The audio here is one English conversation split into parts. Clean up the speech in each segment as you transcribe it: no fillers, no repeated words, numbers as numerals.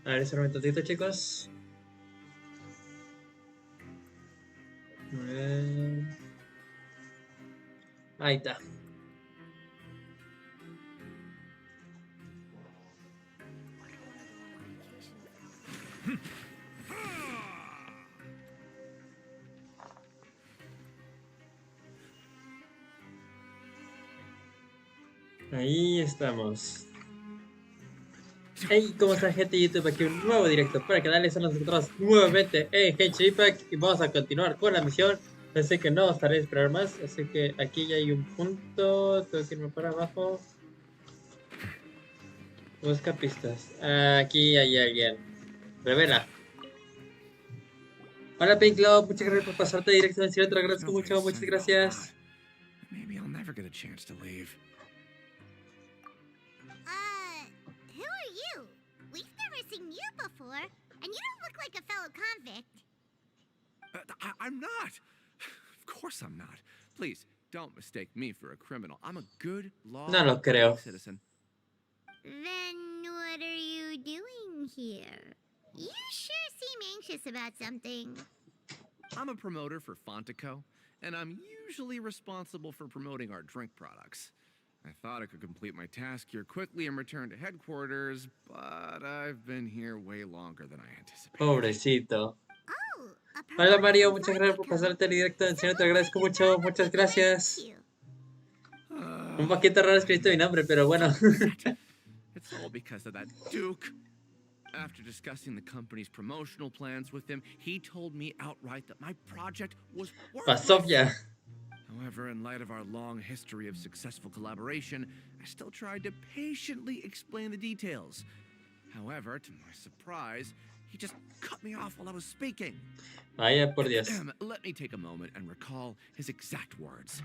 A ver, ese momentito, chicos. A ver. Ahí está. Ahí estamos. Hey, ¿cómo está, gente de YouTube? Aquí un nuevo directo para que darles a nosotros nuevamente en Genshin Impact y vamos a continuar con la misión. Así que no estaré a esperar más, así que aquí ya hay un punto, tengo que irme para abajo. Busca pistas. Aquí hay alguien. Revela. Hola Pink Love, muchas gracias por pasarte directo en cielo, te lo agradezco mucho, muchas gracias. Maybe I'll never get a chance to leave. Who are you? We've never seen you before, and you don't look like a fellow convict. I'm not. Of course I'm not. Please, don't mistake me for a criminal. I'm a good, No lo creo. law-abiding citizen. Then what are you doing here? You sure seem anxious about something. I'm a promoter for Fontico, and I'm usually responsible for promoting our drink products. I thought I could complete my task here quickly and return to headquarters, but I've been here way longer than I anticipated. Pobrecito. Oh, a Hola promoter Mario, from muchas gracias por Fontico. pasarte el directo en cielo, te lo agradezco Someone mucho, who muchas probably gracias. likes you. Un poquito raro escrito mi nombre, pero bueno. It's all because of that Duke. After discussing the company's promotional plans with him, he told me outright that my project was Pasó worthless. ya. However, in light of our long history of successful collaboration, I still tried to patiently explain the details. However, to my surprise, he just cut me off while I was speaking. Vaya por Dios. Let me take a moment and recall his exact words.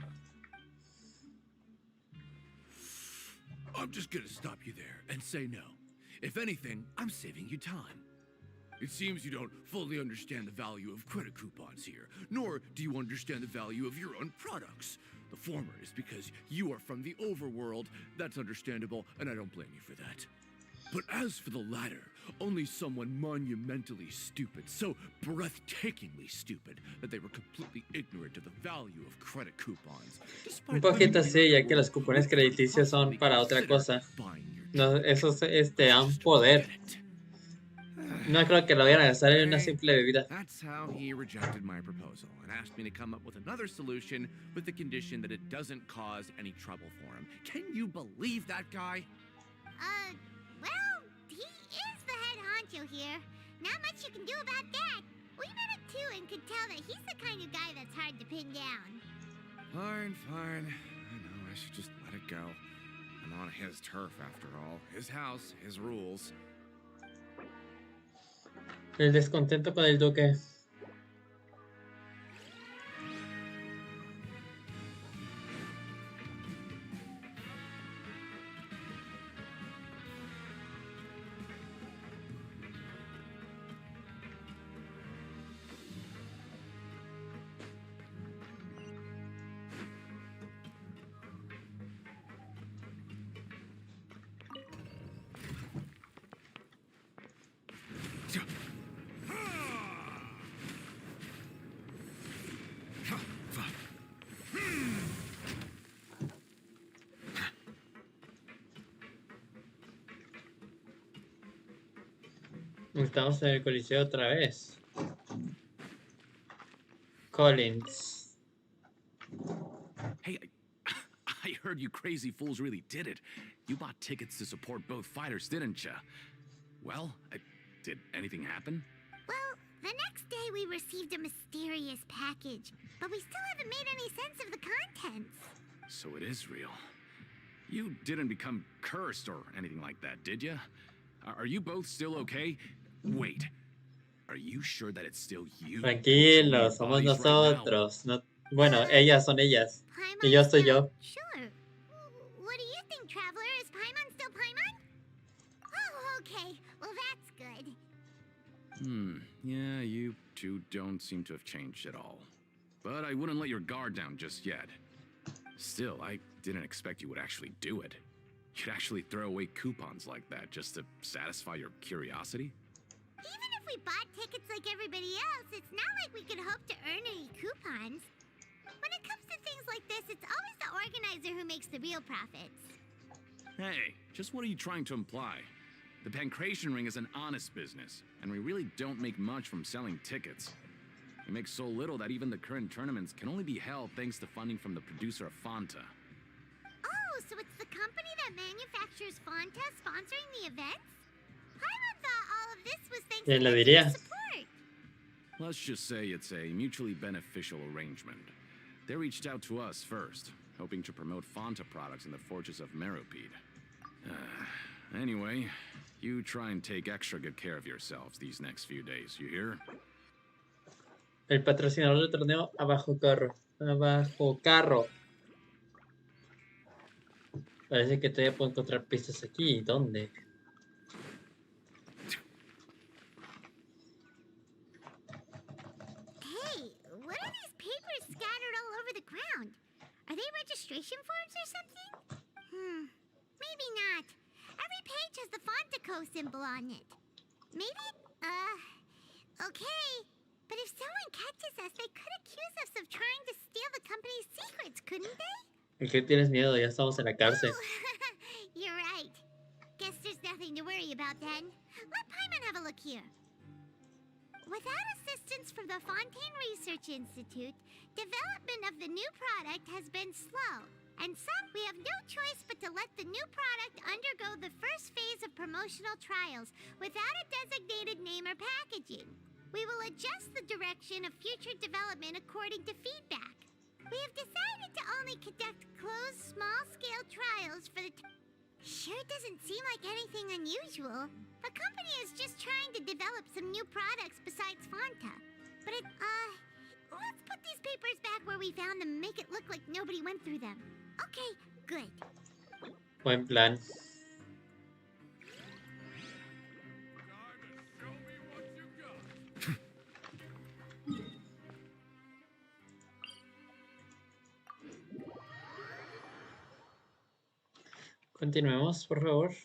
I'm just gonna stop you there and say no. If anything, I'm saving you time. It seems you don't fully understand the value of credit coupons here, nor do you understand the value of your own products. The former is because you are from the overworld. That's understandable, and I don't blame you for that. But as for the latter, only someone monumentally stupid, so breathtakingly stupid, that they were completely ignorant of the value of credit coupons. Un poquito sí, ya que los cupones crediticios son para otra cosa. No, esos dan poder. No creo que lo vayan a gastar en una simple bebida. That's how he rejected my proposal and asked me to come up with another solution with the condition that it doesn't cause any trouble for him. Can you believe that guy? Well, he is the head honcho here. Not much you can do about that. We met him too and could tell that he's the kind of guy that's hard to pin down. Fine, fine. I know, I should just let it go. I'm on his turf after all. His house, his rules. El descontento con el duque. Estamos en el coliseo otra vez. Collins. Hey, I heard you crazy fools really did it. You bought tickets to support both fighters, didn't ya? Well, did anything happen? Well, the next day we received a mysterious package, but we still haven't made any sense of the contents. So it is real. You didn't become cursed or anything like that, did ya? Are you both still okay? Wait. Are you sure that it's still you? Tranquilos, somos nosotros. No, bueno, ellas son ellas. Y yo soy yo. Sure. What do you think, Traveler? Is Paimon still Paimon? Oh, okay. Well, that's good. Yeah, you two don't seem to have changed at all. But I wouldn't let your guard down just yet. Still, I didn't expect you would actually do it. You'd actually throw away coupons like that just to satisfy your curiosity? Even if we bought tickets like everybody else, it's not like we could hope to earn any coupons. When it comes to things like this, it's always the organizer who makes the real profits. Hey, just what are you trying to imply? The Pancration Ring is an honest business, and we really don't make much from selling tickets. We make so little that even the current tournaments can only be held thanks to funding from the producer of Fanta. Oh, so it's the company that manufactures Fanta sponsoring the events? Paimon thought all of this was thanks to ¿Quién lo their diría? support. Let's just say it's a mutually beneficial arrangement. They reached out to us first, hoping to promote Fanta products in the fortress of Meropide. Anyway, you try and take extra good care of yourselves these next few days, you hear? El patrocinador del torneo Abajo Carro. Abajo Carro. Parece que todavía puedo encontrar pistas aquí. ¿Dónde? Hey, what are these papers scattered all over the ground? Are they registration forms or something? Maybe not. Every page has the Fontaco symbol on it. Maybe, okay. But if someone catches us, they could accuse us of trying to steal the company's secrets, couldn't they? ¿De qué tienes miedo? Ya estamos en la cárcel. Oh, you're right. Guess there's nothing to worry about then. Let Paimon have a look here. Without assistance from the Fontaine Research Institute, development of the new product has been slow. And so, we have no choice but to let the new product undergo the first phase of promotional trials without a designated name or packaging. We will adjust the direction of future development according to feedback. We have decided to only conduct closed, small-scale trials for the Sure doesn't seem like anything unusual. The company is just trying to develop some new products besides Fanta. But let's put these papers back where we found them and make it look like nobody went through them. Okay, good. Buen plan. Show me what you got. Continuemos, por favor.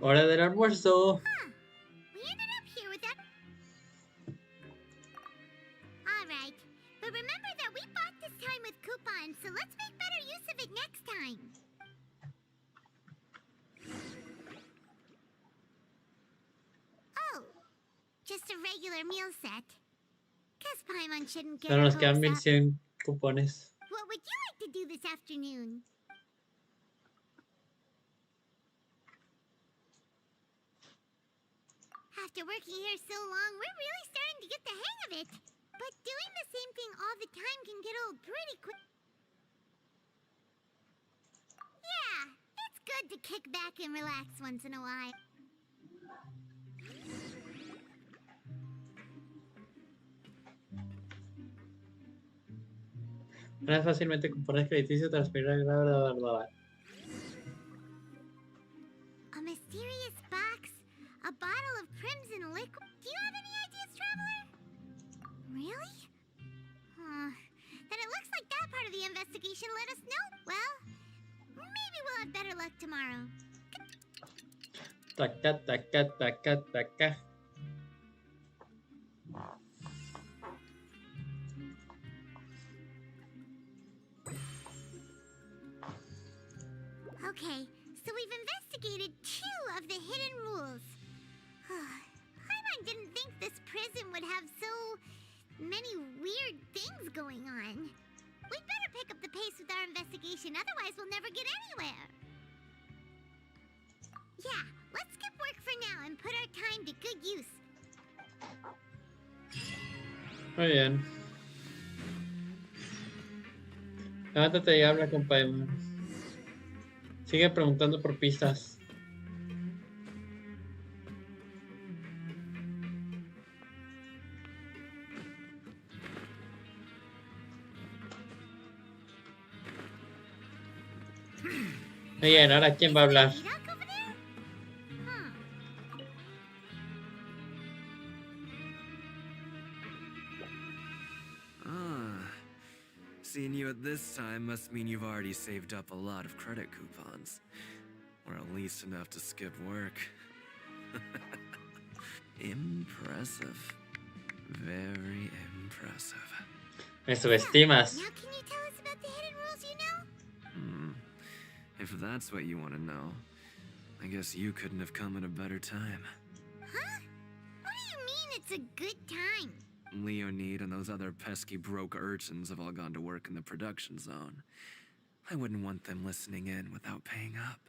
Hora del almuerzo. We ended up here with that. All right, but remember that we bought this time with coupons, so let's make better use of it next time. Oh, just a regular meal set. Guess Paimon shouldn't get Ahora her nos quedan hopes up. 1100 cupones. What would you like to do this afternoon? After working here so long, we're really starting to get the hang of it. But doing the same thing all the time can get old pretty quick. Yeah, it's good to kick back and relax once in a while. Ganas fácilmente cupones crediticios, transferir a bla. A mysterious box, a bottle of crimson liquid. Do you have any ideas, Traveler? Really? Then it looks like that part of the investigation let us know. Well, maybe we'll have better luck tomorrow. Taca, taca, taca, taca. Okay, so we've investigated 2 of the hidden rules. Paimon didn't think this prison would have so many weird things going on. We'd better pick up the pace with our investigation, otherwise we'll never get anywhere. Yeah, let's skip work for now and put our time to good use. Muy bien. Levántate y habla con Paimon. Sigue preguntando por pistas. Muy bien, ahora ¿quién va a hablar? Duck over there? Seeing you at this time must mean you've already saved up a lot of credit coupons. Or at least enough to skip work. Impressive. Very impressive. Me subestimas. Now can you tell us about the hidden rules you know? If that's what you want to know, I guess you couldn't have come at a better time. Huh? What do you mean it's a good time? Leonid and those other pesky broke urchins have all gone to work in the production zone. I wouldn't want them listening in without paying up.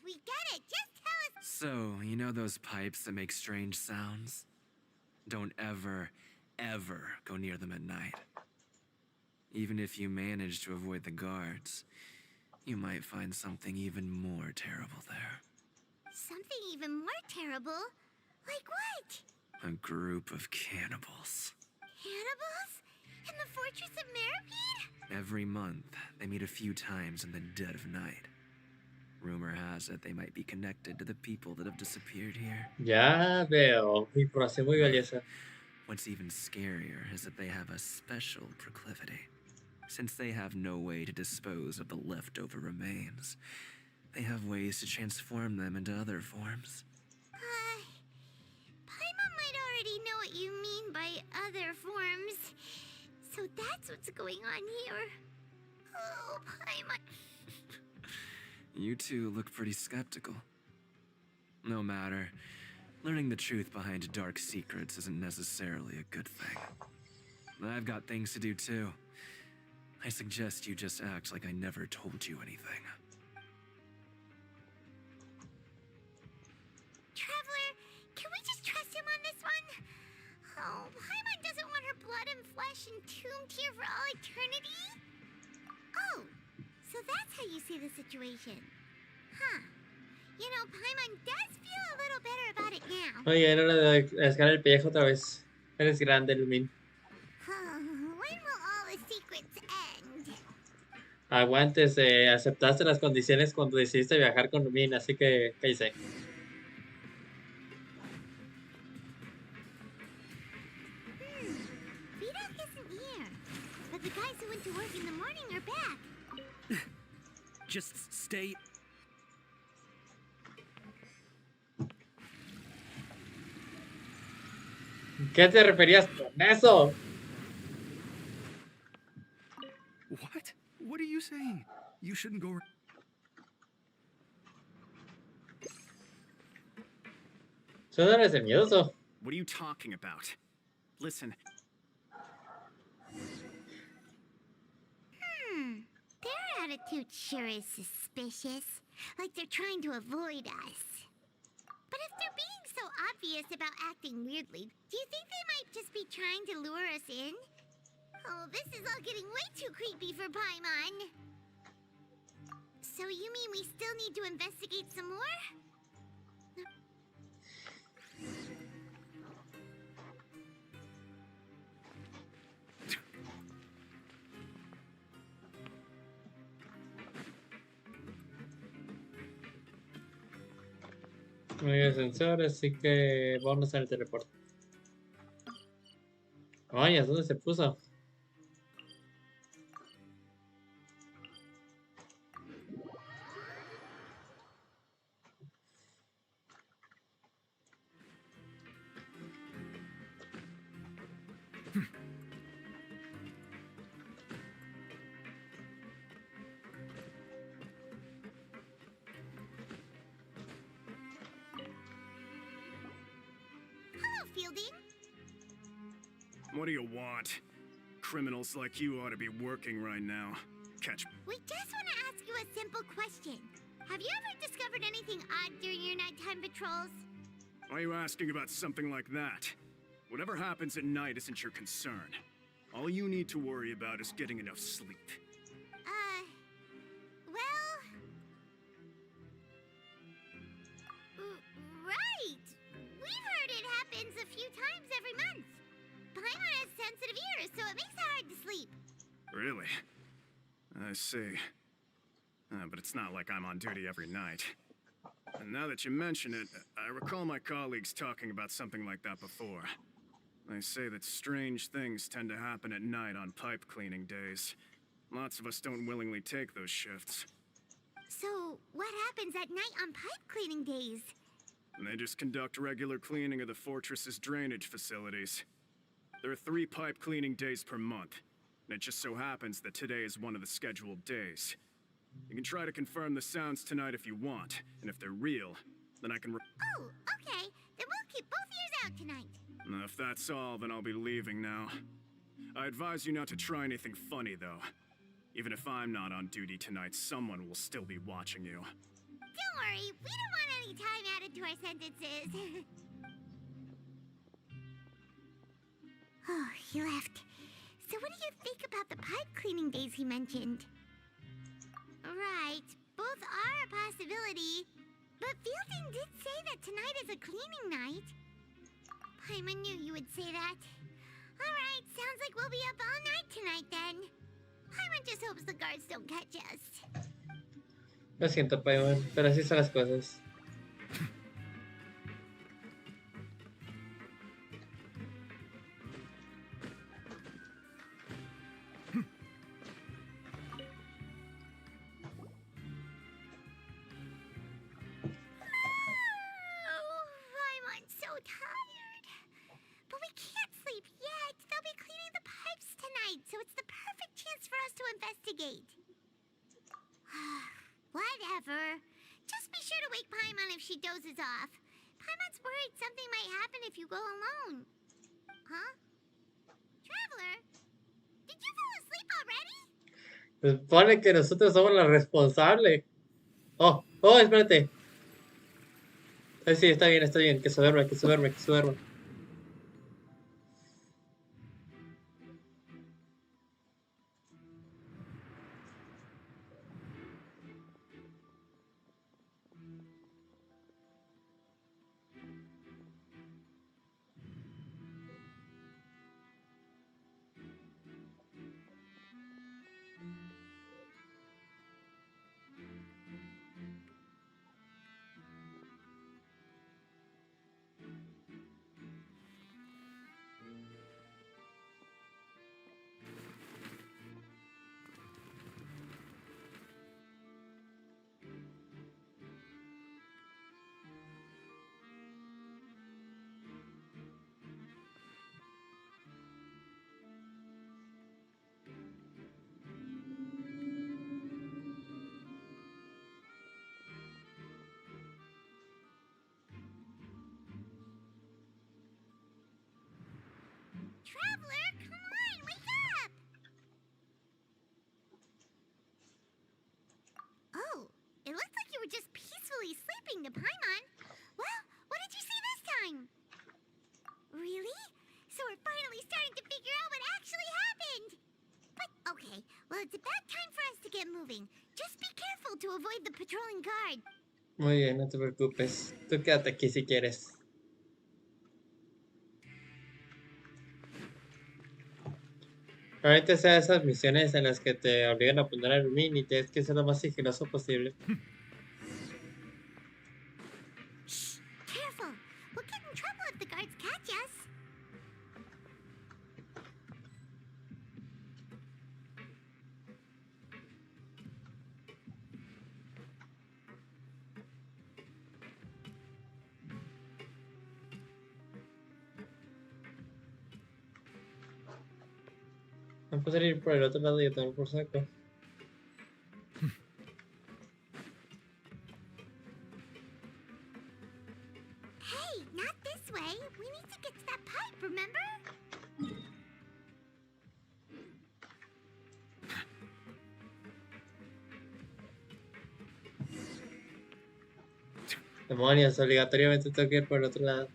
We get it. Just tell us. So, you know those pipes that make strange sounds? Don't ever go near them at night. Even if you manage to avoid the guards, you might find something even more terrible there. Something even more terrible? Like what? A group of cannibals. Cannibals? In the Fortress of Meripede? Every month, they meet a few times in the dead of night. Rumor has it they might be connected to the people that have disappeared here. Ya veo. Información muy valiosa. What's even scarier is that they have a special proclivity. Since they have no way to dispose of the leftover remains, they have ways to transform them into other forms. Paimon might already know what you mean by other forms. So that's what's going on here. Oh, Paimon. You two look pretty skeptical. No matter. Learning the truth behind dark secrets isn't necessarily a good thing. I've got things to do too. I suggest you just act like I never told you anything. Traveler, can we just trust him on this one? Oh, Paimon doesn't want her blood and flesh entombed here for all eternity? Oh, so that's how you see the situation. Huh. You know, Paimon does feel a little better about it now. Oye, era hora de rascar el pellejo otra vez. Eres grande, Lumin. When will all the secrets end? Aguantes, aceptaste las condiciones cuando decidiste viajar con Lumin, así que cállese. Vidok isn't here, but the guys who went to work in the morning are back. Just stay. ¿Qué te referías con eso? What? What are you saying? You shouldn't go. Eso no eres el miedoso. What are you talking about? Listen, Their attitude sure is suspicious. Like they're trying to avoid us. But if they're being so obvious about acting weirdly, do you think they might just be trying to lure us in? Oh, this is all getting way too creepy for Paimon. So you mean we still need to investigate some more? No hay ascensor, así que vamos al teleporte. Ay, ¿a dónde se puso? Hello, Fielding. What do you want? Criminals like you ought to be working right now. Catch. We just want to ask you a simple question. Have you ever discovered anything odd during your nighttime patrols? Why are you asking about something like that? Whatever happens at night isn't your concern. All you need to worry about is getting enough sleep. Well... Right! We've heard it happens a few times every month. Paimon has sensitive ears, so it makes it hard to sleep. Really? I see. But it's not like I'm on duty every night. And now that you mention it, I recall my colleagues talking about something like that before. They say that strange things tend to happen at night on pipe cleaning days. Lots of us don't willingly take those shifts. So, what happens at night on pipe cleaning days? And they just conduct regular cleaning of the fortress's drainage facilities. There are 3 pipe cleaning days per month, and it just so happens that today is one of the scheduled days. You can try to confirm the sounds tonight if you want, and if they're real, then I can Oh, okay. Then we'll keep both ears out tonight. If that's all, then I'll be leaving now. I advise you not to try anything funny, though. Even if I'm not on duty tonight, someone will still be watching you. Don't worry, we don't want any time added to our sentences. Oh, he left. So what do you think about the pipe cleaning days he mentioned? Right, both are a possibility. But Fielding did say that tonight is a cleaning night. Paimon knew you would say that. Alright, sounds like we'll be up all night tonight then. Paimon just hopes the guards don't catch us. Lo siento, Paimon, pero así son las cosas. Oh, Paimon's so tired. But we can't sleep yet. They'll be cleaning the pipes tonight, so it's the perfect chance for us to investigate. Whatever. Just be sure to wake Paimon if she dozes off. Paimon's worried something might happen if you go alone. Huh? Traveler? Did you fall asleep already? Se supone que nosotros somos los responsables. Oh, espérate. Sí, está bien. Que se duerme, que se duerme, que se duerme. Traveler, come on, wake up! Oh, it looked like you were just peacefully sleeping to Paimon. Well, what did you see this time? Really? So we're finally starting to figure out what actually happened. But, okay, well, it's about time for us to get moving. Just be careful to avoid the patrolling guard. Muy bien, no te preocupes. Tú quédate aquí si quieres. Ahorita sea esas misiones en las que te obligan a poner el mini y tienes que ser lo más sigiloso posible. Careful! We'll get in trouble if the guards catch us. No puedo ir por el otro lado y yo también por saco. Hey, not this way. We need to get to that pipe, remember? Demonios, obligatoriamente tengo que ir por el otro lado.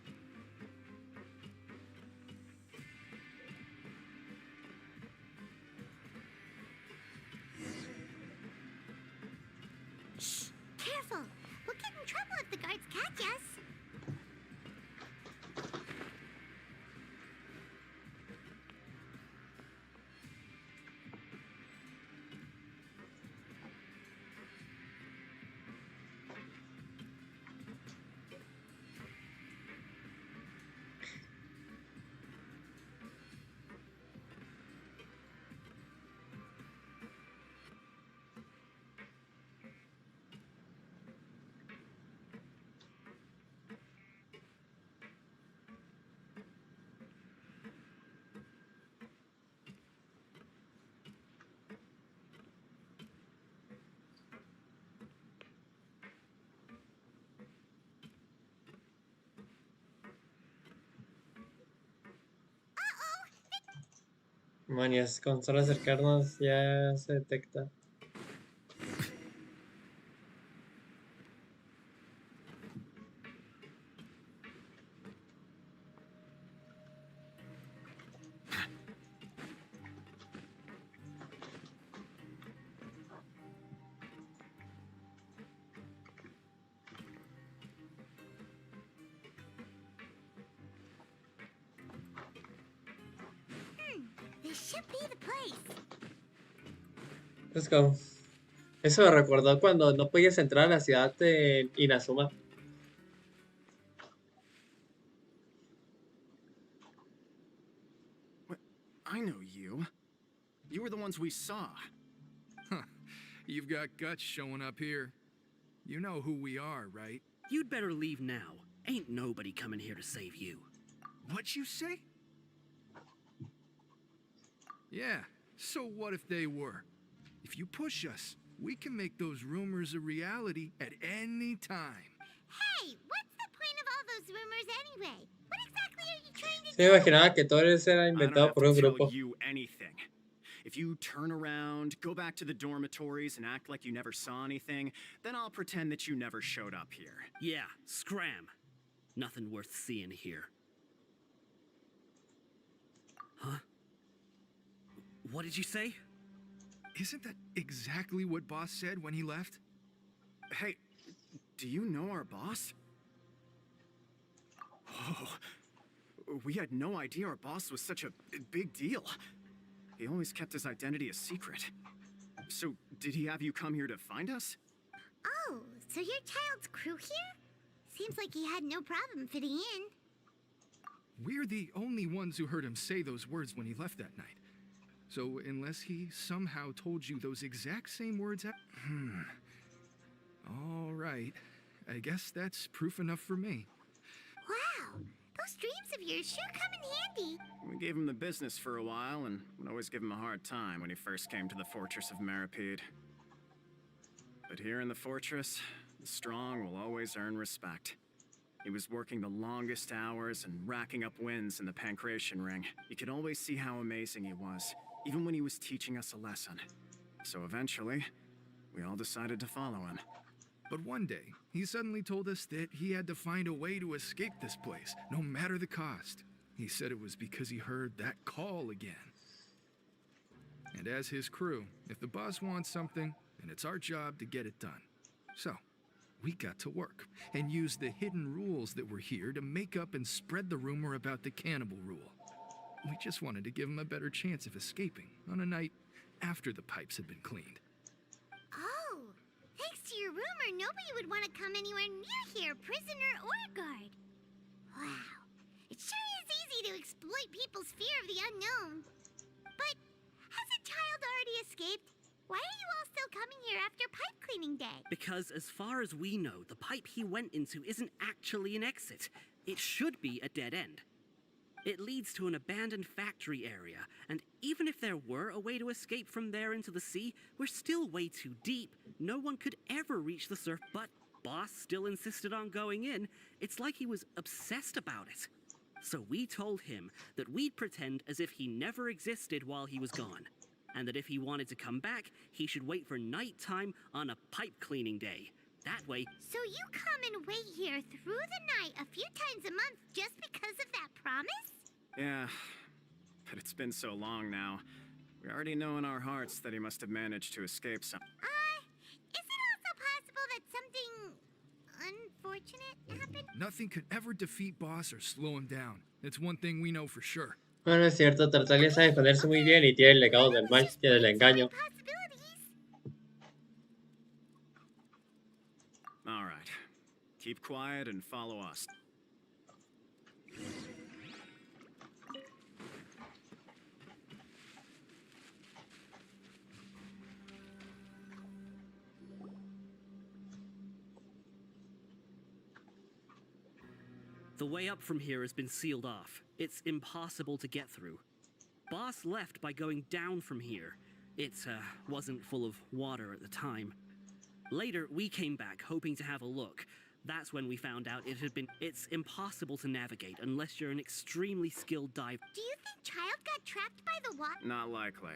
Careful! We'll get in trouble if the guards catch us. Demonios, con solo acercarnos ya se detecta. This should be the place. Let's go. Eso me recordó cuando no podías entrar a la ciudad de Inazuma. What? I know you. You were the ones we saw. Huh. You've got guts showing up here. You know who we are, right? You'd better leave now. Ain't nobody coming here to save you. What you say? Yeah, so what if they were? If you push us, we can make those rumors a reality at any time. Hey, what's the point of all those rumors anyway? What exactly are you trying to Se me imaginaba que todo eso era I don't inventado have por to un tell grupo. you anything. If you turn around, go back to the dormitories, and act like you never saw anything, then I'll pretend that you never showed up here. Yeah, scram. Nothing worth seeing here. Huh? What did you say? Isn't that exactly what Boss said when he left? Hey, do you know our boss? Oh, we had no idea our boss was such a big deal. He always kept his identity a secret. So, did he have you come here to find us? Oh, so your child's crew here? Seems like he had no problem fitting in. We're the only ones who heard him say those words when he left that night. So unless he somehow told you those exact same words All right. I guess that's proof enough for me. Wow, those dreams of yours sure come in handy. We gave him the business for a while and would always give him a hard time when he first came to the fortress of Maripede. But here in the fortress, the strong will always earn respect. He was working the longest hours and racking up wins in the Pancration Ring. You could always see how amazing he was, even when he was teaching us a lesson. So eventually, we all decided to follow him. But one day, he suddenly told us that he had to find a way to escape this place, no matter the cost. He said it was because he heard that call again. And as his crew, if the boss wants something, then it's our job to get it done. So, we got to work and used the hidden rules that were here to make up and spread the rumor about the cannibal rule. We just wanted to give him a better chance of escaping on a night after the pipes had been cleaned. Oh, thanks to your rumor, nobody would want to come anywhere near here, prisoner or guard. Wow, it sure is easy to exploit people's fear of the unknown. But has a child already escaped? Why are you all still coming here after pipe cleaning day? Because as far as we know, the pipe he went into isn't actually an exit. It should be a dead end. It leads to an abandoned factory area, and even if there were a way to escape from there into the sea, we're still way too deep. No one could ever reach the surf, but Boss still insisted on going in. It's like he was obsessed about it. So we told him that we'd pretend as if he never existed while he was gone, and that if he wanted to come back, he should wait for nighttime on a pipe cleaning day. That way... So you come and wait here through the night a few times a month just because of that promise? Yeah, but it's been so long now. We already know in our hearts that he must have managed to escape some. Is it also possible that something unfortunate happened? Nothing could ever defeat Boss or slow him down. It's one thing we know for sure. Bueno, es cierto, Tartaglia sabe defenderse muy bien y tiene el legado del mal y del engaño. All right. Keep quiet and follow us. The way up from here has been sealed off. It's impossible to get through. Boss left by going down from here. It wasn't full of water at the time. Later, we came back hoping to have a look, That's when we found out it's impossible to navigate unless you're an extremely skilled diver. Do you think Child got trapped by the water? Not likely.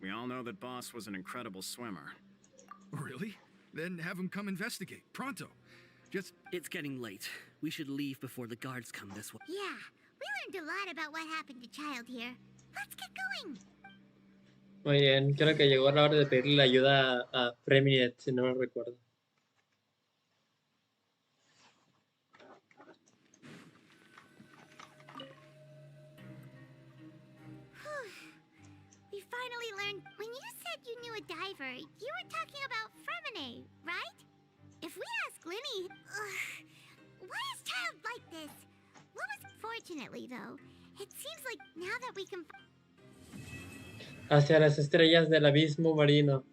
We all know that Boss was an incredible swimmer. Really? Then have him come investigate. Pronto. Just... It's getting late. We should leave before the guards come this way. Yeah, we learned a lot about what happened to Child here. Let's get going. Muy bien, creo que llegó la hora de pedirle la ayuda a Preminet, si no lo recuerdo. We finally learned. When you said you knew a diver, you were talking about Fremine, right? If we ask Linny, why is Child like this? What was... Fortunately, though, it seems like now that we can... Hacia las estrellas del abismo marino.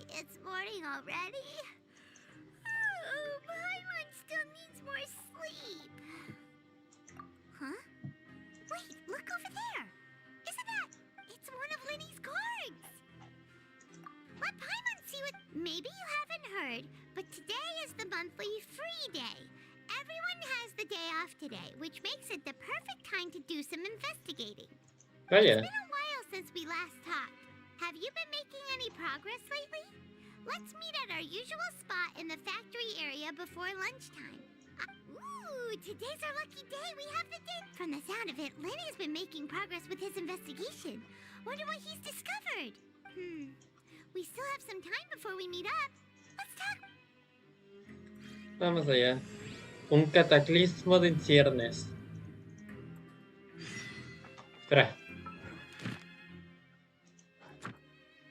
It's morning already? Oh, Paimon still needs more sleep. Huh? Wait, look over there. Isn't that... It's one of Linny's cards. Let Paimon see what... Maybe you haven't heard, but today is the monthly free day. Everyone has the day off today, which makes it the perfect time to do some investigating. Vaya. It's been a while since we last talked. Have you been making any progress lately? Let's meet at our usual spot in the factory area before lunchtime. Ooh, today's our lucky day. We have the day. From the sound of it, Lenny's been making progress with his investigation. Wonder what he's discovered. We still have some time before we meet up. Let's talk. Vamos allá. Un cataclismo de ciernes. Espera.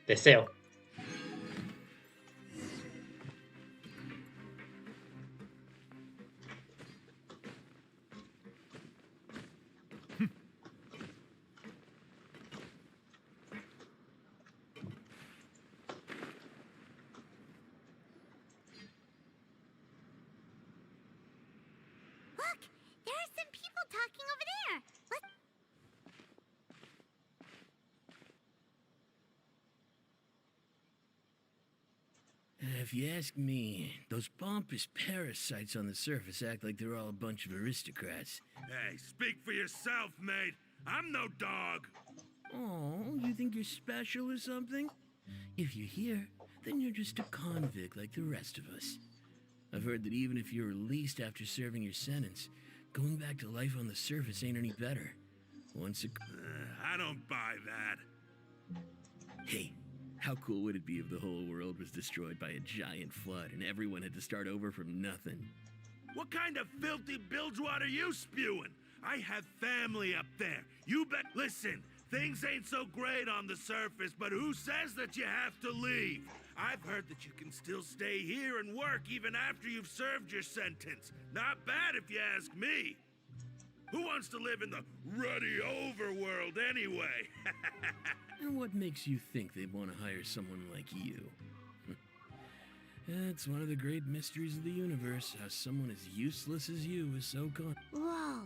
Deseo. Look, there are some people talking over there. Let's... If you ask me, those pompous parasites on the surface act like they're all a bunch of aristocrats. Hey, speak for yourself, mate. I'm no dog. Oh, you think you're special or something? If you're here, then you're just a convict like the rest of us. I've heard that even if you're released after serving your sentence, going back to life on the surface ain't any better. Once a... I don't buy that. Hey, how cool would it be if the whole world was destroyed by a giant flood and everyone had to start over from nothing? What kind of filthy bilgewater are you spewing? I have family up there. You bet. Listen, things ain't so great on the surface, but who says that you have to leave? I've heard that you can still stay here and work even after you've served your sentence. Not bad if you ask me. Who wants to live in the ruddy overworld anyway? And what makes you think they'd want to hire someone like you? It's one of the great mysteries of the universe, how someone as useless as you is so con- Whoa.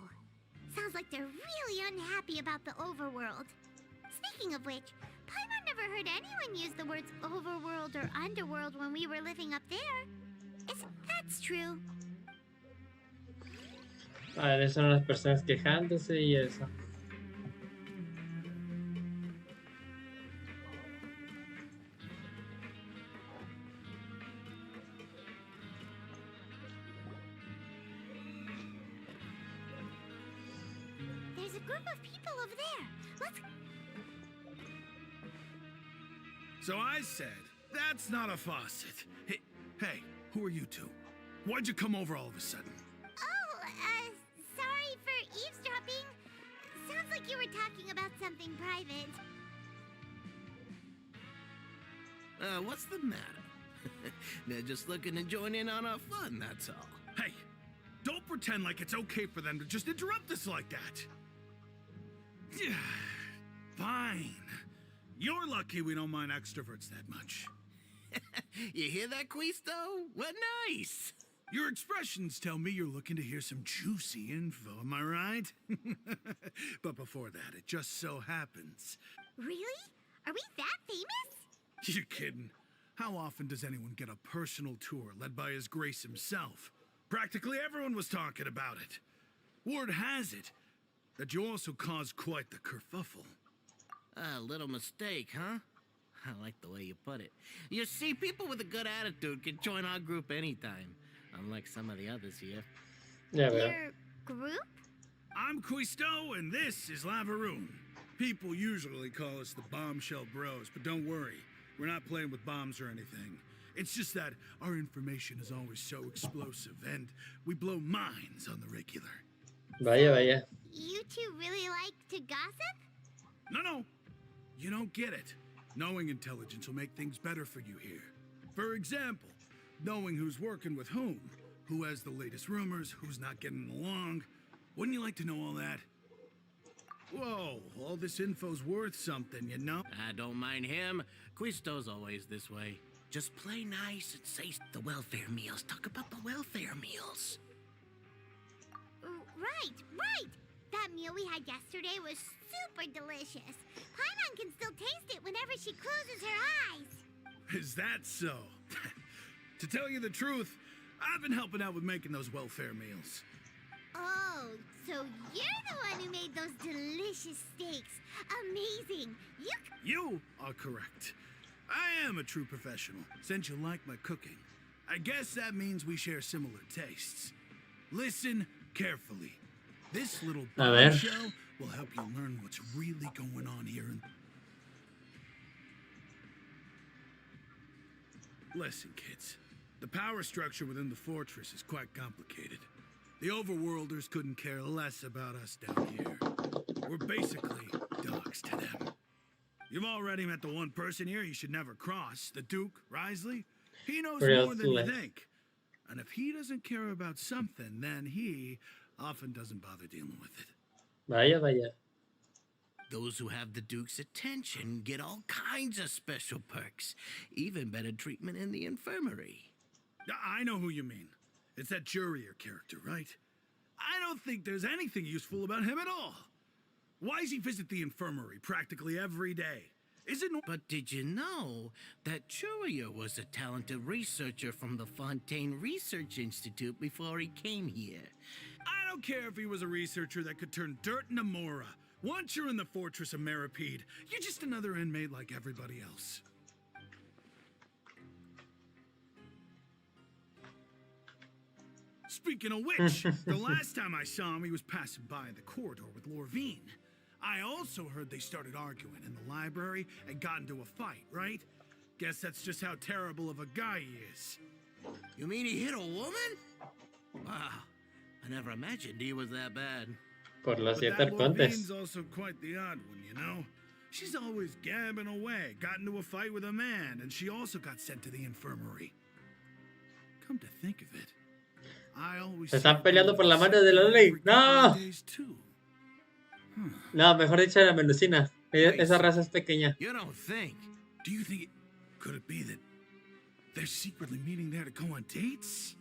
Sounds like they're really unhappy about the overworld. Speaking of which, Paimon never heard anyone use the words overworld or underworld when we were living up there. That's true. Vale, son las personas quejándose y eso. There's a group of people over there. Let's... So I said, that's not a faucet. Hey, who are you two? Why'd you come over all of a sudden? Oh, sorry for eavesdropping. Sounds like you were talking about something private. What's the matter? They're just looking to join in on our fun, that's all. Hey, don't pretend like it's okay for them to just interrupt us like that. Yeah, fine. You're lucky we don't mind extroverts that much. You hear that, Quisto? What nice! Your expressions tell me you're looking to hear some juicy info, am I right? But before that, it just so happens. Really? Are we that famous? You're kidding. How often does anyone get a personal tour led by His Grace himself? Practically everyone was talking about it. Word has it that you also caused quite the kerfuffle. A little mistake, huh? I like the way you put it. You see, people with a good attitude can join our group anytime, unlike some of the others here. Ya veo. Your group? I'm Quisto, and this is Lavaroon. People usually call us the Bombshell Bros, but don't worry. We're not playing with bombs or anything. It's just that our information is always so explosive, and we blow minds on the regular. Vaya, vaya. You two really like to gossip? No. You don't get it. Knowing intelligence will make things better for you here. For example, knowing who's working with whom, who has the latest rumors, who's not getting along. Wouldn't you like to know all that? Whoa, all this info's worth something, you know? I don't mind him. Quisto's always this way. Just play nice and say the welfare meals. Talk about the welfare meals. Right. That meal we had yesterday was super delicious. Paimon can still taste it whenever she closes her eyes. Is that so? To tell you the truth, I've been helping out with making those welfare meals. Oh, so you're the one who made those delicious steaks. Amazing. You are correct. I am a true professional, since you like my cooking. I guess that means we share similar tastes. Listen carefully. This little A ver. bombshell will help you learn what's really going on here. Listen, kids. The power structure within the fortress is quite complicated. The overworlders couldn't care less about us down here. We're basically dogs to them. You've already met the one person here you should never cross, the Duke, Risley. He knows more than you Risley. think. And if he doesn't care about something, then he often doesn't bother dealing with it. Vaya. Those who have the Duke's attention get all kinds of special perks, even better treatment in the infirmary. I know who you mean. It's that Jurier character, right? I don't think there's anything useful about him at all. Why does he visit the infirmary practically every day? But did you know that Churier was a talented researcher from the Fontaine Research Institute before he came here? I don't care if he was a researcher that could turn dirt into Mora. Once you're in the fortress of Meripede, you're just another inmate like everybody else. Speaking of which, the last time I saw him, he was passing by in the corridor with Lorvine. I also heard they started arguing in the library and got into a fight, right? Guess that's just how terrible of a guy he is. You mean he hit a woman? Wow, I never imagined he was that bad. Por los But 7 that arcontes. Lorvine's also quite the odd one, you know? She's always gabbing away, got into a fight with a man, and she also got sent to the infirmary. Come to think of it, I always Se están thought peleando they por la were mano de la ley. every ¡No! couple of days too. No, mejor dicho, la melusina. Esa raza es pequeña. You don't think? Do you think could it be that they're secretly meeting there to go on dates?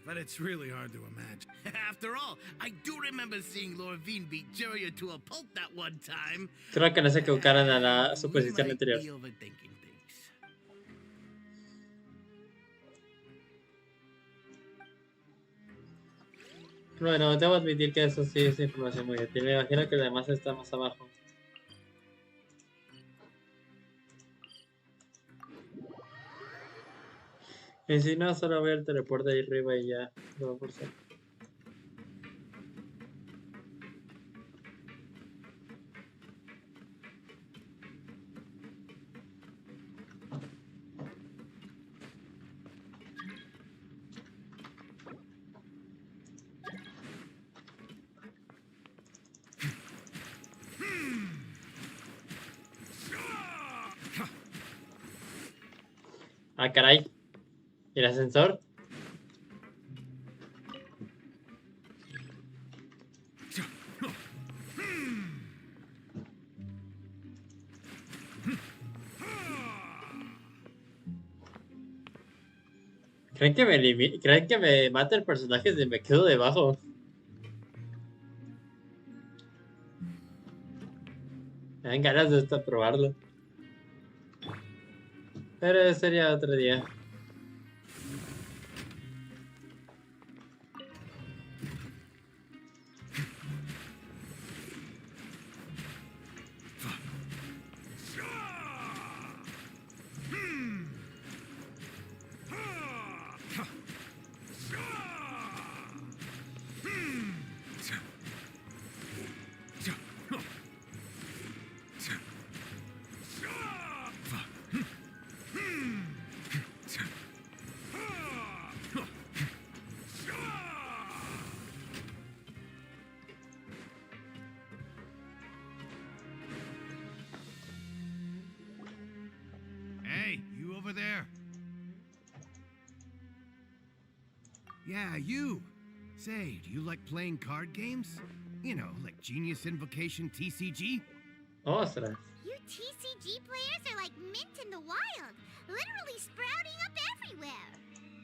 But it's really hard to imagine. After all, I do remember seeing Lorvine beat Jurier to a pulp that one time. Creo que no se equivocaron a la We suposición might anterior. be overthinking things. Bueno, debo admitir que eso sí es información muy útil. Me imagino que además está más abajo. Y si no, solo voy al teleporte ahí arriba y ya. Lo voy a forzar. Ah, caray. ¿Y el ascensor? ¿Creen que me mata el personaje si me quedo debajo? Me dan ganas de probarlo. Pero sería otro día. Hey, you over there? Yeah, you. Say, do you like playing card games? You know, like Genius Invocation TCG? Ostras. You TCG players are like mint in the wild, literally sprouting up everywhere.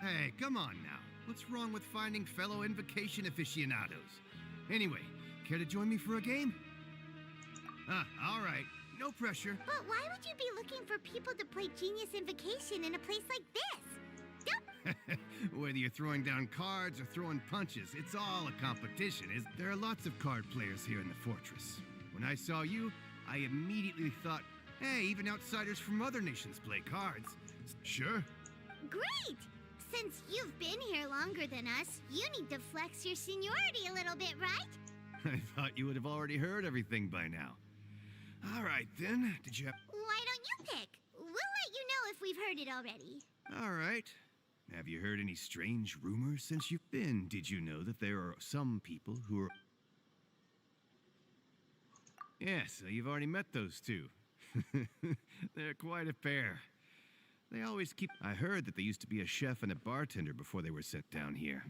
Hey, come on now. What's wrong with finding fellow Invocation aficionados? Anyway, care to join me for a game? All right. No pressure. But why would you be looking for people to play Genius Invocation in a place like this? Whether you're throwing down cards or throwing punches, it's all a competition. There are lots of card players here in the fortress. When I saw you, I immediately thought, hey, even outsiders from other nations play cards. Sure. Great! Since you've been here longer than us, you need to flex your seniority a little bit, right? I thought you would have already heard everything by now. All right, then. Did you have... Why don't you pick? We'll let you know if we've heard it already. All right. Have you heard any strange rumors since you've been? Did you know that there are some people who are... Yeah, so you've already met those two. They're quite a pair. They always keep... I heard that they used to be a chef and a bartender before they were sent down here.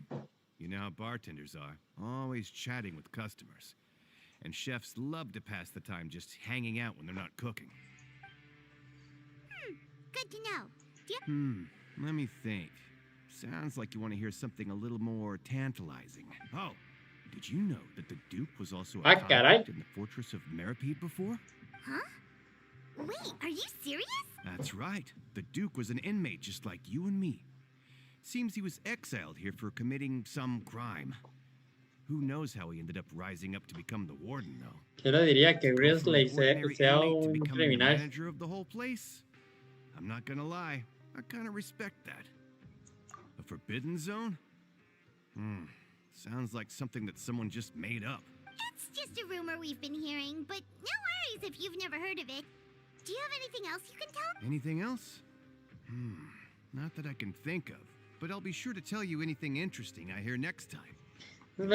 You know how bartenders are, always chatting with customers. And chefs love to pass the time just hanging out when they're not cooking. Good to know. Do you... Let me think. Sounds like you want to hear something a little more tantalizing. Oh, did you know that the Duke was also a convict in the fortress of Meripede before? Huh? Wait, are you serious? That's right. The Duke was an inmate just like you and me. Seems he was exiled here for committing some crime. Who knows how he ended up rising up to become the warden, though? Yo le diría que Grizzly sea To un become the criminal. manager of the whole place? I'm not gonna lie, I kind of respect that. A forbidden zone? Sounds like something that someone just made up. It's just a rumor we've been hearing, but no worries if you've never heard of it. Do you have anything else you can tell? Anything else? Not that I can think of, but I'll be sure to tell you anything interesting I hear next time. Se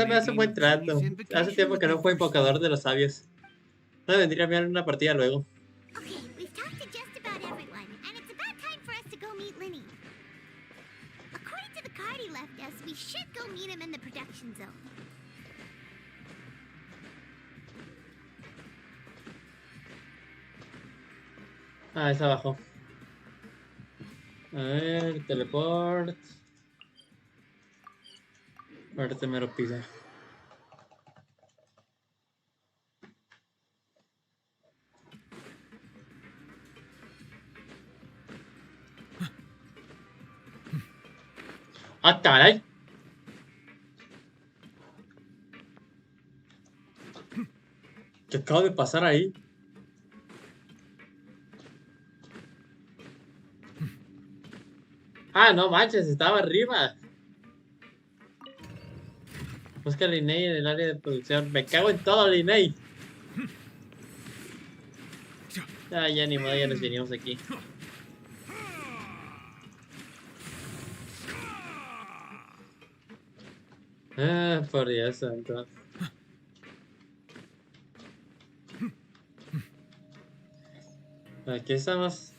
me hace un buen trato. Hace tiempo que no fue invocador de los sabios. No me vendría bien una partida luego. Okay, we've talked to just about everyone, and it's about time for us to go meet Linny. According to the card he left us, we should go meet him in the production zone. Ah, es abajo. A ver, teleport. Ahorita me lo piso. ¡Ah, caray! ¿Qué acaba de pasar ahí? Ah, no manches, estaba arriba. Busca a Linney en el área de producción. Me cago en todo, Linney. Ah, ya ni modo, ya nos vinimos aquí. Ah, por Dios santo. Aquí estamos.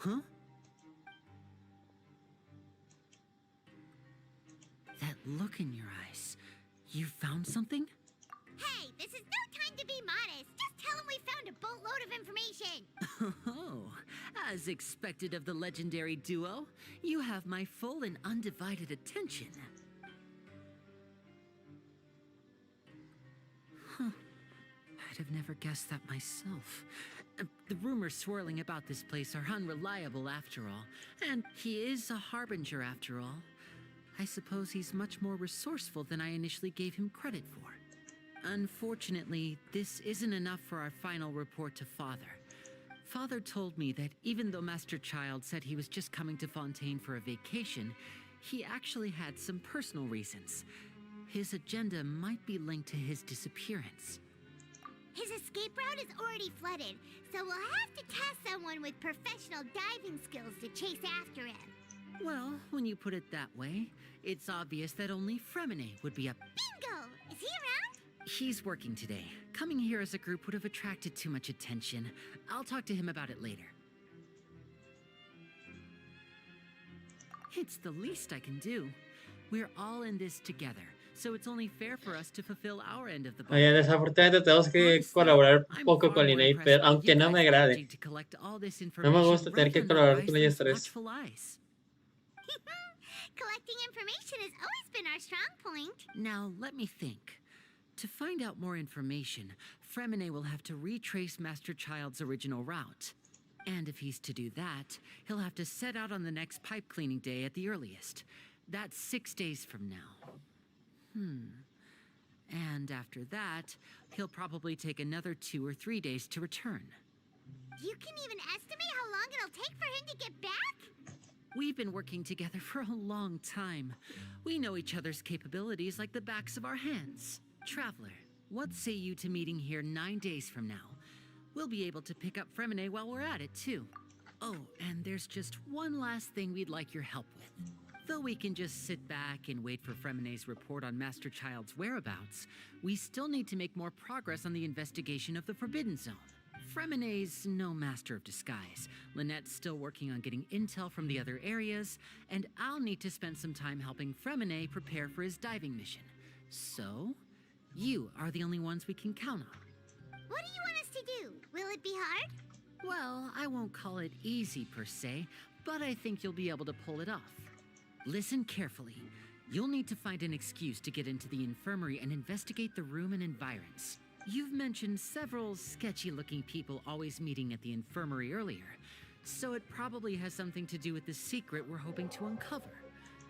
Huh? That look in your eyes. You found something? Hey, this is no time to be modest. Just tell him we found a boatload of information. Oh, as expected of the legendary duo, you have my full and undivided attention. Huh. could have never guessed that myself. The rumors swirling about this place are unreliable after all, and he is a harbinger after all. I suppose he's much more resourceful than I initially gave him credit for. Unfortunately, this isn't enough for our final report to Father. Father told me that even though Master Child said he was just coming to Fontaine for a vacation, he actually had some personal reasons. His agenda might be linked to his disappearance. His escape route is already flooded, so we'll have to task someone with professional diving skills to chase after him. Well, when you put it that way, it's obvious that only Fremine would be up. Bingo! Is he around? He's working today. Coming here as a group would have attracted too much attention. I'll talk to him about it later. It's the least I can do. We're all in this together, so it's only fair for us to fulfill our end of the Oye, bargain. desafortunadamente tenemos que colaborar un poco con Linnea y Per, aunque no me agrade. No me gusta tener que colaborar con ellos tres. Collecting information has always been our strong point. Now, let me think. To find out more information, Fremine will have to retrace Master Child's original route. And if he's to do that, he'll have to set out on the next pipe cleaning day at the earliest. That's 6 days from now. And after that, he'll probably take another 2 or 3 days to return. You can even estimate how long it'll take for him to get back? We've been working together for a long time. We know each other's capabilities like the backs of our hands. Traveler, what say you to meeting here 9 days from now? We'll be able to pick up Fremine while we're at it, too. Oh, and there's just one last thing we'd like your help with. Though we can just sit back and wait for Fremine's report on Master Child's whereabouts, we still need to make more progress on the investigation of the Forbidden Zone. Fremine's no master of disguise. Lynette's still working on getting intel from the other areas, and I'll need to spend some time helping Fremine prepare for his diving mission. So, you are the only ones we can count on. What do you want us to do? Will it be hard? Well, I won't call it easy per se, but I think you'll be able to pull it off. Listen carefully. You'll need to find an excuse to get into the infirmary and investigate the room and environs. You've mentioned several sketchy-looking people always meeting at the infirmary earlier, so it probably has something to do with the secret we're hoping to uncover.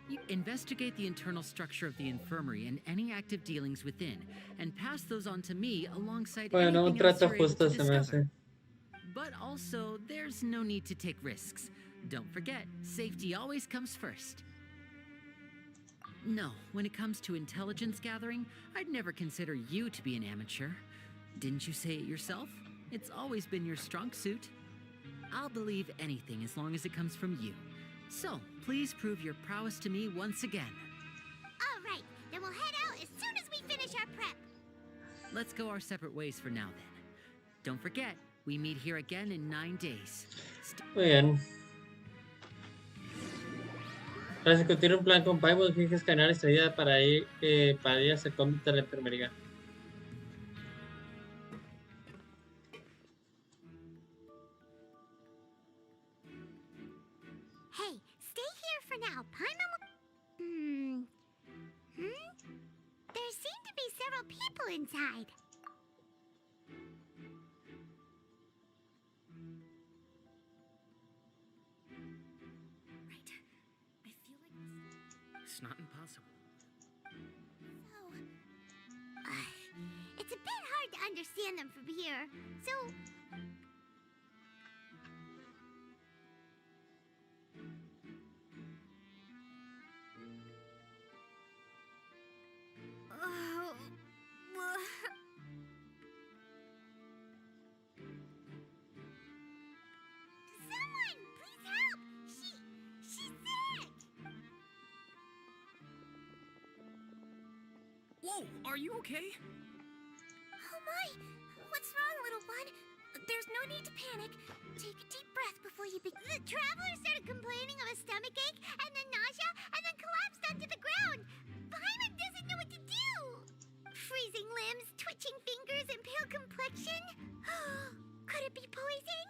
You investigate the internal structure of the infirmary and any active dealings within, and pass those on to me alongside Bueno, un anything else trato you're able justo to se me hace. discover. But also, there's no need to take risks. Don't forget, safety always comes first. No, when it comes to intelligence gathering, I'd never consider you to be an amateur. Didn't you say it yourself? It's always been your strong suit. I'll believe anything as long as it comes from you. So, please prove your prowess to me once again. All right, then we'll head out as soon as we finish our prep. Let's go our separate ways for now then. Don't forget, we meet here again in 9 days. Muy bien. Para discutir un plan con Paimon, tienes que escanear esta vida para ir a hacer cómplice a la enfermería. Hey, stay here for now. Paimon will... There seem to be several people inside. It's not impossible. So, it's a bit hard to understand them from here. So, someone, please help! She's sick! Whoa, are you okay? Oh my! What's wrong, little one? There's no need to panic. Take a deep breath before you begin. The traveler started complaining of a stomachache, and then nausea, and then collapsed onto the ground. Paimon doesn't know what to do. Freezing limbs, twitching fingers, and pale complexion. Could it be poison?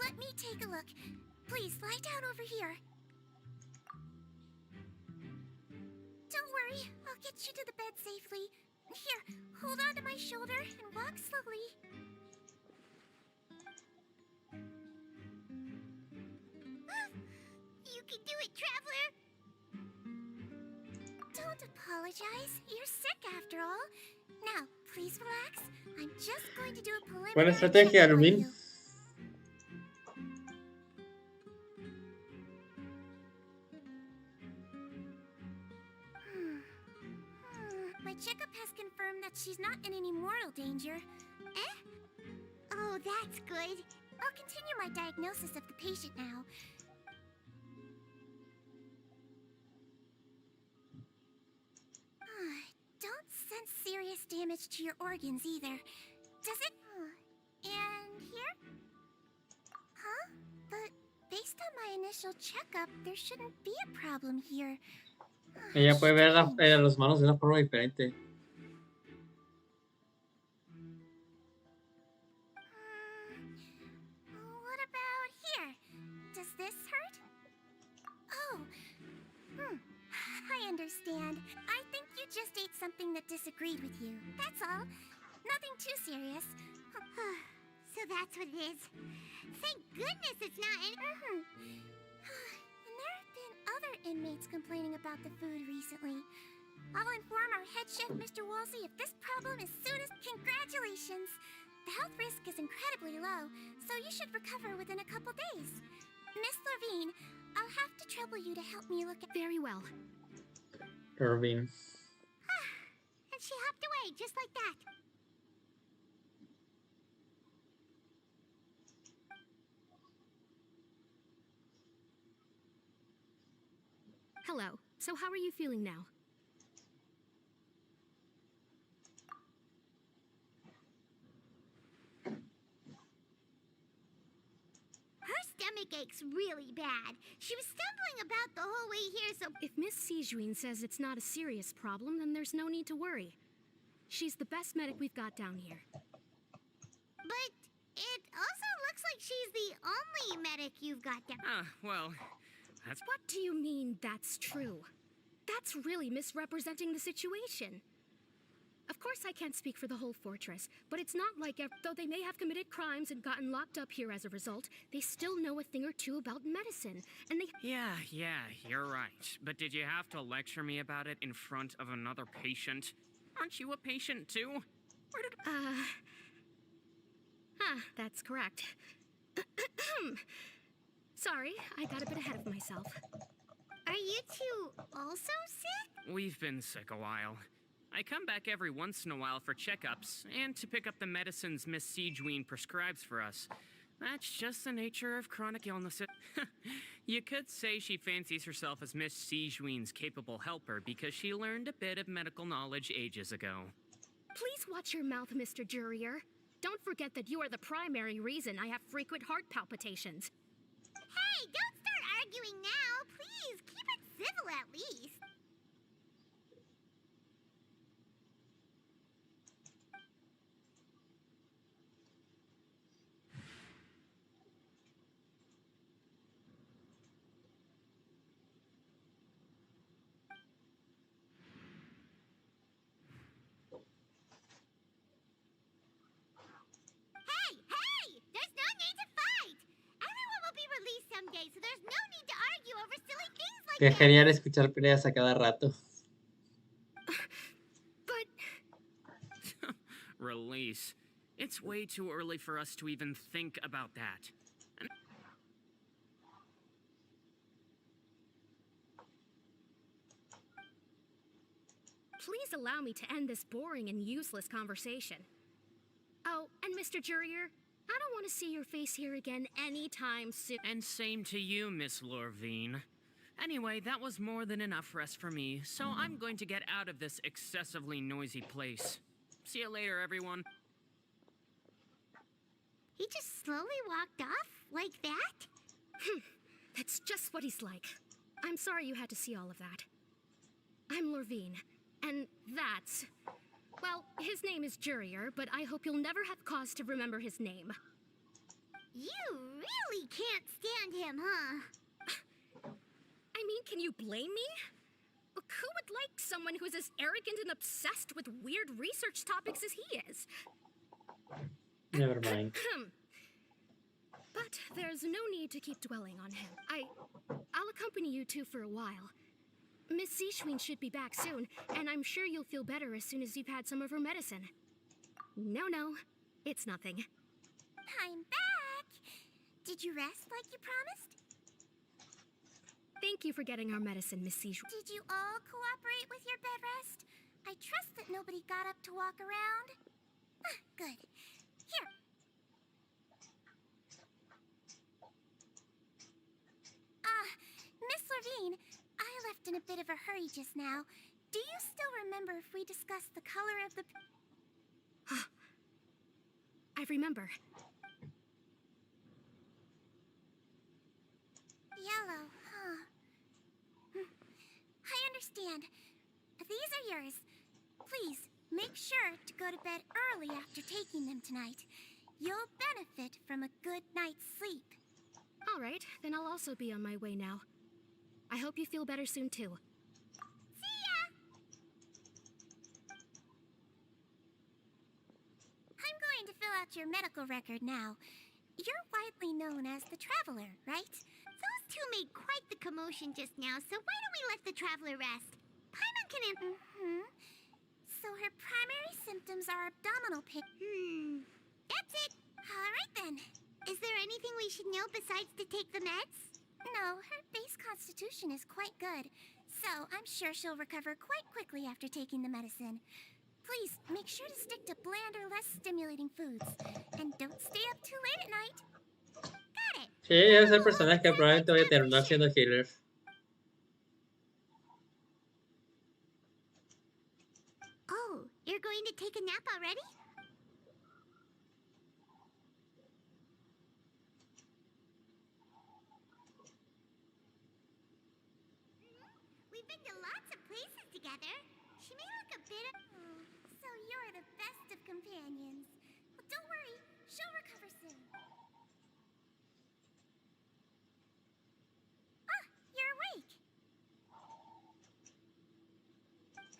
Let me take a look. Please lie down over here. Don't worry, I'll get you to the bed safely. Here, hold on to my shoulder and walk slowly. You can do it, Traveler! Don't apologize. You're sick after all. Now, please relax. I'm just going to do a preliminary Buena estrategia, check on Armin. you. My checkup has confirmed that she's not in any mortal danger. Eh? Oh, that's good. I'll continue my diagnosis of the patient now. Don't sense serious damage to your organs either. Does it? And here? Huh? But based on my initial checkup, there shouldn't be a problem here. Ella puede ver Strange. las manos de una forma diferente. What about here? Does this hurt? Oh, I understand. I think you just ate something that disagreed with you. That's all. Nothing too serious. So that's what it is. Thank goodness it's not in. And there have been other inmates complaining about the food recently. I'll inform our head chef, Mr. Wolsey, of this problem as soon as... Congratulations! The health risk is incredibly low, so you should recover within a couple days. Miss Levine, I'll have to trouble you to help me look at... Very well. Irving. And she hopped away just like that. Hello. So how are you feeling now? Her stomach aches really bad. She was stumbling about the whole way here, so... If Miss Sijuin says it's not a serious problem, then there's no need to worry. She's the best medic we've got down here. But it also looks like she's the only medic you've got down... Well, that's... What do you mean that's true? That's really misrepresenting the situation. Of course I can't speak for the whole fortress, but it's not like though they may have committed crimes and gotten locked up here as a result, they still know a thing or two about medicine, and they... Yeah, you're right. But did you have to lecture me about it in front of another patient? Aren't you a patient too? Where did... that's correct. Sorry, I got a bit ahead of myself. Are you two also sick? We've been sick a while. I come back every once in a while for checkups, and to pick up the medicines Miss Sijuin prescribes for us. That's just the nature of chronic illnesses. You could say she fancies herself as Miss Sijuin's capable helper because she learned a bit of medical knowledge ages ago. Please watch your mouth, Mr. Jurrier. Don't forget that you are the primary reason I have frequent heart palpitations. Hey, don't start arguing now. Please, keep it civil at least. Hey! There's no need to fight! Everyone will be released someday, so there's no need to argue over silly things like Qué that. genial escuchar peleas a cada rato. But... Release. It's way too early for us to even think about that. Please allow me to end this boring and useless conversation. Oh, and Mr. Jurrier, I don't want to see your face here again anytime soon. And same to you, Miss Lorvine. Anyway, that was more than enough rest for me, so I'm going to get out of this excessively noisy place. See you later, everyone. He just slowly walked off like that? That's just what he's like. I'm sorry you had to see all of that. I'm Lorvine, and that's... Well, his name is Jurrier, but I hope you'll never have cause to remember his name. You really can't stand him, huh? I mean, can you blame me? Who would like like someone who's as arrogant and obsessed with weird research topics as he is. Never mind. But there's no need to keep dwelling on him. I'll accompany you two for a while. Miss Sishwin should be back soon, and I'm sure you'll feel better as soon as you've had some of her medicine. No, it's nothing. I'm back! Did you rest like you promised? Thank you for getting our medicine, Miss Sishwin. Did you all cooperate with your bed rest? I trust that nobody got up to walk around. Ah, good. Here. Miss Levine, I left in a bit of a hurry just now. Do you still remember if we discussed the color of the... I remember. Yellow, huh? I understand. These are yours. Please, make sure to go to bed early after taking them tonight. You'll benefit from a good night's sleep. All right, then I'll also be on my way now. I hope you feel better soon, too. See ya! I'm going to fill out your medical record now. You're widely known as the Traveler, right? Those two made quite the commotion just now, so why don't we let the Traveler rest? Paimon can... So her primary symptoms are abdominal pain. That's it! Alright then. Is there anything we should know besides to take the meds? No, her base constitution is quite good, so I'm sure she'll recover quite quickly after taking the medicine. Please, make sure to stick to bland or less stimulating foods, and don't stay up too late at night. Got it! Sí, debe ser personas que probablemente voy a terminar siendo healer. Oh, you're going to take a nap already? We've been to lots of places together. She may look a bit of... so you're the best of companions. Well, don't worry, she'll recover soon. Ah, you're awake.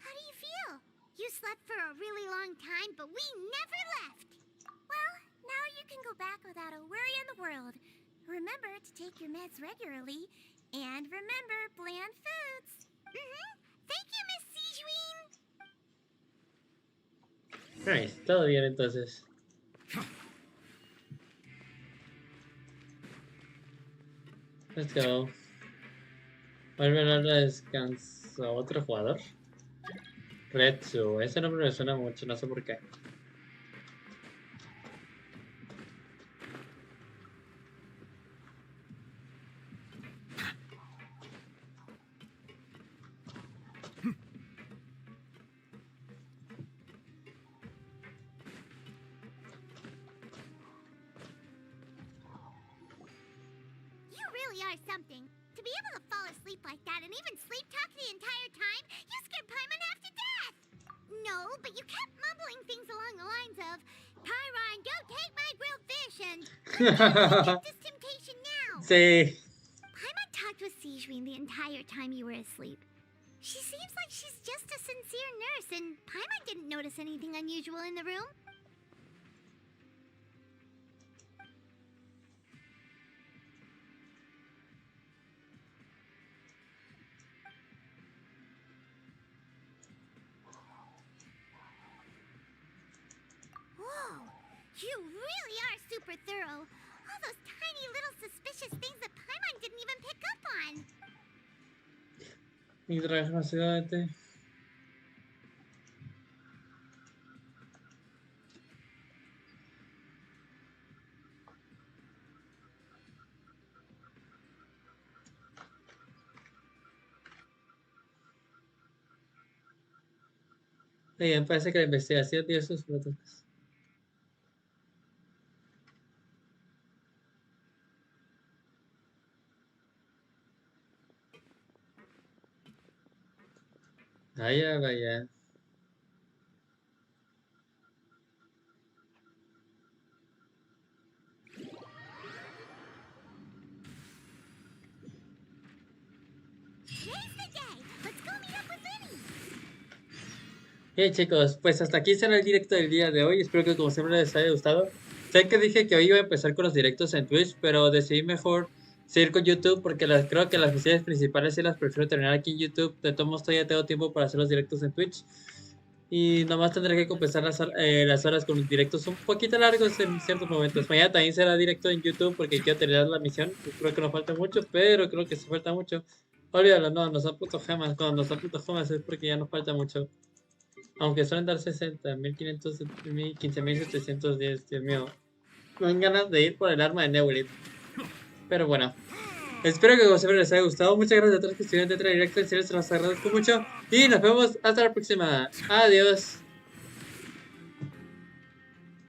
How do you feel? You slept for a really long time, but we never left. Well, now you can go back without a worry in the world. Remember to take your meds regularly, and remember bland foods. Thank you, Miss Sijween. Nice, todo bien entonces. Let's go. Vuelve a darle descanso a otro jugador. Retsu, ese nombre me suena mucho, no sé por qué. You really are something. To be able to fall asleep like that and even sleep talk the entire time, you scared Paimon half to death. No, but you kept mumbling things along the lines of, Tyron, don't take my grilled fish, and get this temptation now. Sí. Paimon talked with Sijween the entire time you were asleep. She seems like she's just a sincere nurse, and Paimon didn't notice anything unusual in the room. Whoa, you really are super thorough. All those tiny little suspicious things that Paimon didn't even pick up on. Y desgraciadamente. Bien, parece que la investigación tiene sus frutos. Vaya, vaya. Today's the day. Let's go meet up with Vinny. Bien chicos, pues hasta aquí será el directo del día de hoy. Espero que como siempre les haya gustado. Sé que dije que hoy iba a empezar con los directos en Twitch, pero decidí mejor seguir con YouTube porque creo que las misiones principales sí las prefiero terminar aquí en YouTube. De todos modos todavía tengo tiempo para hacer los directos en Twitch. Y nomás tendré que compensar las horas con directos un poquito largos en ciertos momentos. Mañana también será directo en YouTube porque quiero terminar la misión. Creo que nos falta mucho, pero creo que sí falta mucho. Olvídalo, no, nos han puesto gemas. Cuando nos han puesto gemas es porque ya nos falta mucho. Aunque suelen dar 60, 1500, 15710, Dios mío. Me dan ganas de ir por el arma de Nobile. Pero bueno. Espero que como siempre les haya gustado. Muchas gracias a todos los que estuvieron dentro de directo. En serio, se los agradezco mucho. Y nos vemos hasta la próxima. Adiós.